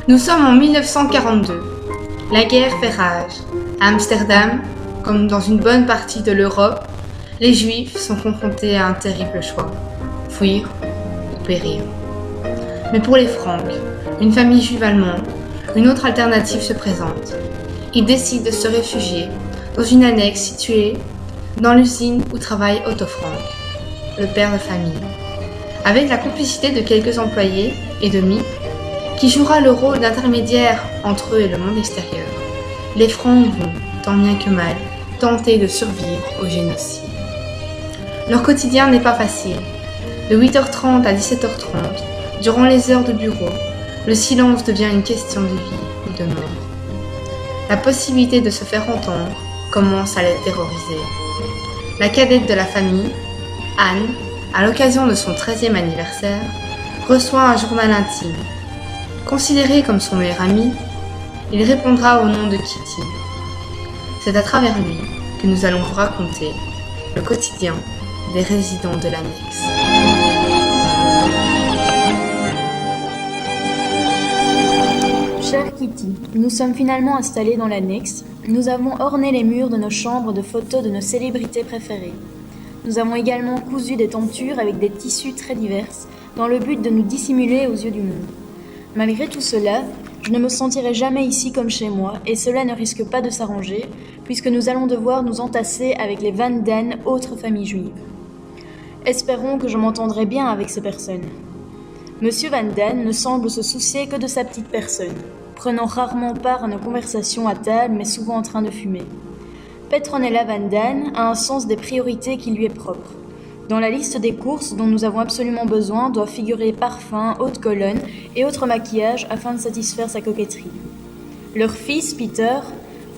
Nous sommes en 1942. La guerre fait rage. À Amsterdam, comme dans une bonne partie de l'Europe, les Juifs sont confrontés à un terrible choix. Fuir ou périr. Mais pour les Franks, une famille juive allemande, une autre alternative se présente. Ils décident de se réfugier dans une annexe située dans l'usine où travaille Otto Frank, le père de famille. Avec la complicité de quelques employés et de Miep, qui jouera le rôle d'intermédiaire entre eux et le monde extérieur, les Francs vont, tant bien que mal, tenter de survivre au génocide. Leur quotidien n'est pas facile. De 8h30 à 17h30, durant les heures de bureau, le silence devient une question de vie ou de mort. La possibilité de se faire entendre commence à les terroriser. La cadette de la famille, Anne, à l'occasion de son 13e anniversaire, reçoit un journal intime. Considéré comme son meilleur ami, il répondra au nom de Kitty. C'est à travers lui que nous allons vous raconter le quotidien des résidents de l'annexe. Chère Kitty, nous sommes finalement installés dans l'annexe. Nous avons orné les murs de nos chambres de photos de nos célébrités préférées. Nous avons également cousu des tentures avec des tissus très divers, dans le but de nous dissimuler aux yeux du monde. Malgré tout cela, je ne me sentirai jamais ici comme chez moi, et cela ne risque pas de s'arranger, puisque nous allons devoir nous entasser avec les Van Den, autres familles juives. Espérons que je m'entendrai bien avec ces personnes. Monsieur Van Den ne semble se soucier que de sa petite personne, prenant rarement part à nos conversations à table, mais souvent en train de fumer. Petronella Van Den a un sens des priorités qui lui est propre. Dans la liste des courses dont nous avons absolument besoin doivent figurer parfums, haute de colonne et autres maquillages afin de satisfaire sa coquetterie. Leur fils, Peter,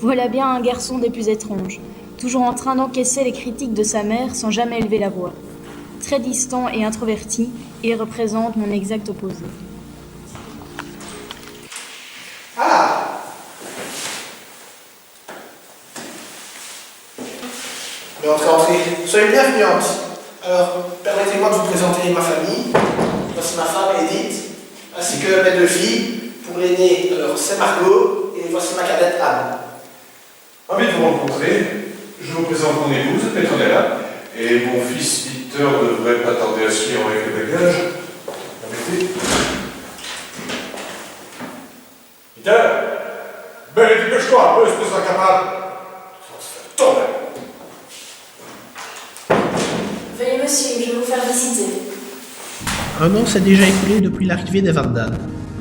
voilà bien un garçon des plus étranges, toujours en train d'encaisser les critiques de sa mère sans jamais élever la voix. Très distant et introverti, il représente mon exact opposé. Ah! Mais entrez, soyez bienvenus. Alors, permettez-moi de vous présenter ma famille. Voici ma femme Edith, ainsi que mes deux filles. Pour l'aînée, alors c'est Margot, et voici ma cadette Anne. Ravi de vous rencontrer. Je vous présente mon épouse, Petronella, et mon fils Peter ne devrait pas tarder à suivre avec le bagage. Permettez. Peter! Ben, dépêche-toi un peu, espèce d'incapable! Ça va se faire tomber! Veuillez monsieur, je vais vous faire visiter. Un an s'est déjà écoulé depuis l'arrivée des Van Dan.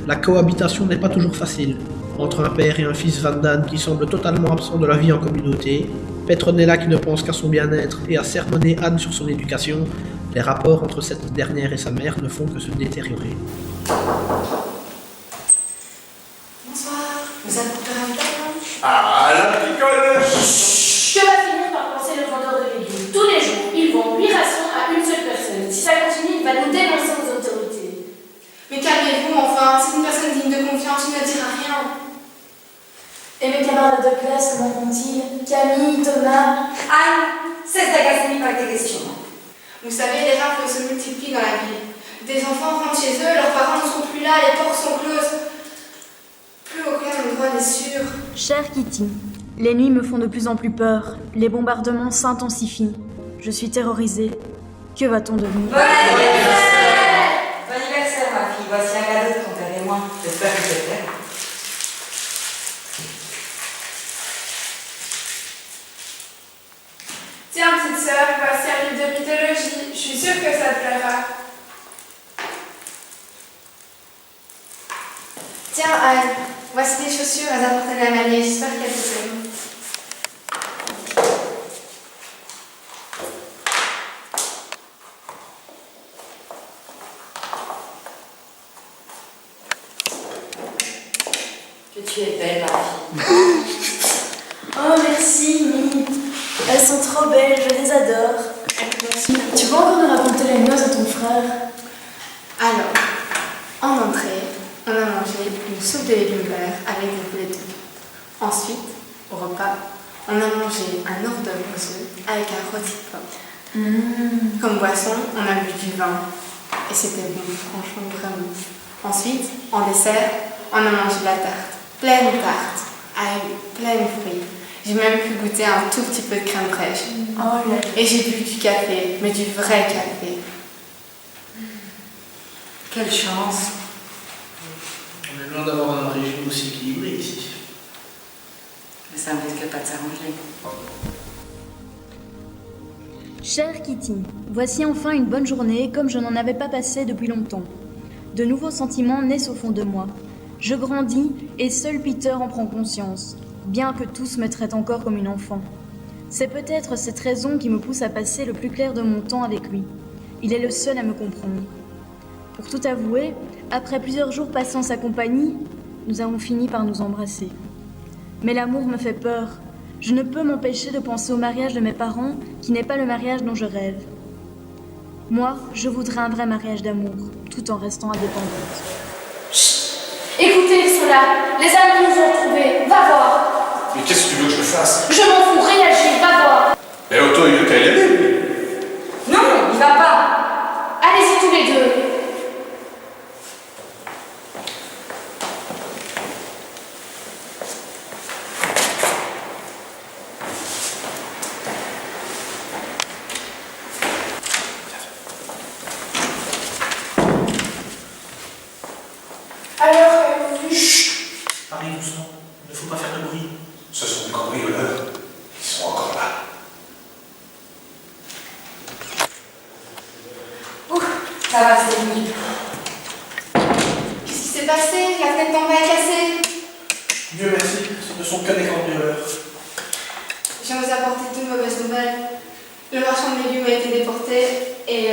La cohabitation n'est pas toujours facile. Entre un père et un fils Van Dan qui semble totalement absent de la vie en communauté, Petronella qui ne pense qu'à son bien-être et à sermonner Anne sur son éducation, les rapports entre cette dernière et sa mère ne font que se détériorer. Bonsoir, vous avez préparé un table? Ah, la picole! Que va finir par penser le vendeur de légumes? Tous les jours, ils vendent 8 rations à une seule personne. Si ça continue, il va nous dénoncer aux autorités. Mais calmez-vous, enfin, c'est une personne digne de confiance, il ne dira rien. Et mes camarades de classe, comment vont-ils? Camille, Thomas... Anne, cesse d'agacer par tes questions. Vous savez, les rafles se multiplient dans la ville. Des enfants rentrent chez eux, leurs parents ne sont plus là, les portes sont closes. Plus aucun endroit n'est sûr. Chère Kitty, les nuits me font de plus en plus peur. Les bombardements s'intensifient. Je suis terrorisée. Que va-t-on devenir? Bon anniversaire! Bon anniversaire, ma fille. Voici un cadeau de ton père et moi. J'espère que c'est fait. Tiens, petite sœur, voici un livre de mythologie. Je suis sûre que ça te plaira. Tiens, Anne, voici des chaussures, elles appartiennent à ma nièce. J'espère qu'elles te plairont. Que tu es belle, ma fille. Oh merci, Miep. Elles sont trop belles, je les adore. Tu peux encore nous raconter les noces de ton frère? Alors, en entrée, on a mangé une soupe de légumes verts avec des poulets de vie. Ensuite, au repas, on a mangé un hors d'œuvre aux œufs avec un rôti de pomme. Comme boisson, on a bu du vin. Et c'était bon, franchement, vraiment. Ensuite, en dessert, on a mangé de la tarte, pleine de tarte, avec plein de fruits. J'ai même pu goûter un tout petit peu de crème fraîche. Oh là là. Et j'ai bu du café, mais du vrai café. Quelle chance. On est loin d'avoir un régime aussi équilibré ici. Mais ça ne risque pas de s'arranger. Chère Kitty, voici enfin une bonne journée comme je n'en avais pas passé depuis longtemps. De nouveaux sentiments naissent au fond de moi. Je grandis et seul Peter en prend conscience, bien que tous me traitent encore comme une enfant. C'est peut-être cette raison qui me pousse à passer le plus clair de mon temps avec lui. Il est le seul à me comprendre. Pour tout avouer, après plusieurs jours passés en sa compagnie, nous avons fini par nous embrasser. Mais l'amour me fait peur. Je ne peux m'empêcher de penser au mariage de mes parents, qui n'est pas le mariage dont je rêve. Moi, je voudrais un vrai mariage d'amour, tout en restant indépendante. Écoutez, ils sont là. Les amis nous ont trouvés. Va voir. Mais qu'est-ce que tu veux que je fasse? Je m'en fous, réagis, va voir. Mais Otto, il veut qu'à y aller, lui. Non, il va pas. Allez-y tous les deux. Alors, Parlez doucement, il ne faut pas faire de bruit. Ce sont des cambrioleurs. Ils sont encore là. Ça va, c'est limite. Qu'est-ce qui s'est passé? La fenêtre d'en bas est cassée. Dieu merci, ce ne sont que des cambrioleurs. Je viens vous apporter deux mauvaises nouvelles. Le marchand de légumes a été déporté et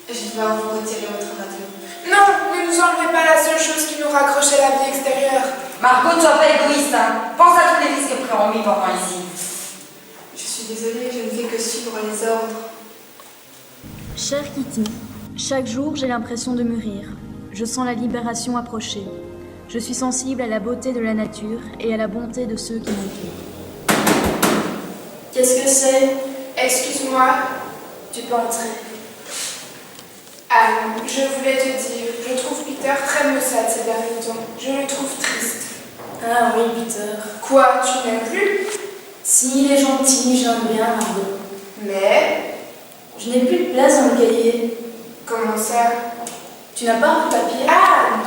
je vais devoir vous retirer votre radio. Non, ne nous enlevez pas la seule chose qui nous raccroche à la vie extérieure. Margot, ne sois pas égoïste, hein. Pense à tous les risques pris en mis pendant ici. Je suis désolée, je ne fais que suivre les ordres. Chère Kitty, chaque jour j'ai l'impression de mûrir. Je sens la libération approcher. Je suis sensible à la beauté de la nature et à la bonté de ceux qui m'entourent. Qu'est-ce que c'est? Excuse-moi, Tu peux entrer. Je voulais te dire, je trouve Peter très maussade ces derniers temps. Je le trouve triste. Ah oui, Peter. Quoi, tu n'aimes plus? Si, il est gentil, j'aime bien Margot. Mais, Je n'ai plus de place dans le cahier. comment ça? Tu n'as pas un papier? Ah,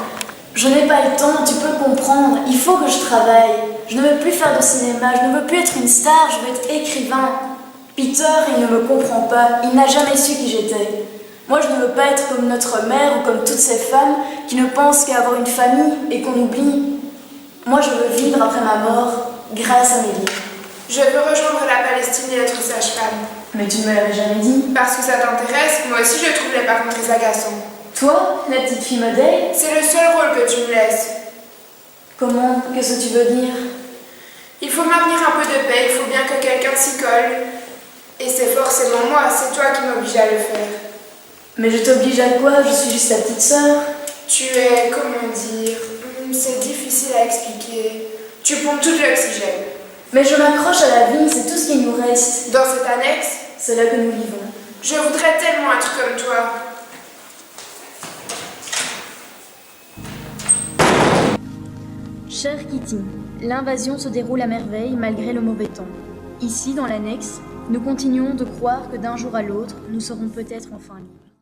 Je n'ai pas le temps, tu peux comprendre. Il faut que je travaille. Je ne veux plus faire de cinéma, je ne veux plus être une star, je veux être écrivain. Peter, il ne me comprend pas. Il n'a jamais su qui j'étais. Moi, je ne veux pas être comme notre mère ou comme toutes ces femmes qui ne pensent qu'à avoir une famille et qu'on oublie. Moi, je veux vivre après ma mort grâce à mes livres. je veux rejoindre la Palestine et être sage-femme. Mais tu ne me l'avais jamais dit. Parce que ça t'intéresse, moi aussi je trouve les parents très agaçants. Toi, la petite fille modèle, C'est le seul rôle que tu me laisses. comment? Qu'est-ce que tu veux dire? Il faut maintenir un peu de paix, il faut bien que quelqu'un s'y colle. Et c'est forcément moi, c'est toi qui m'oblige à le faire. Mais je t'oblige à quoi? Je suis juste ta petite sœur. Tu es, comment dire, c'est difficile à expliquer. Tu pompes tout l'oxygène. Mais je m'accroche à la vie, c'est tout ce qu'il nous reste. Dans cette annexe, C'est là que nous vivons. je voudrais tellement être comme toi. Chère Kitty, l'invasion se déroule à merveille malgré le mauvais temps. Ici, dans l'annexe, nous continuons de croire que d'un jour à l'autre, nous serons peut-être enfin libres.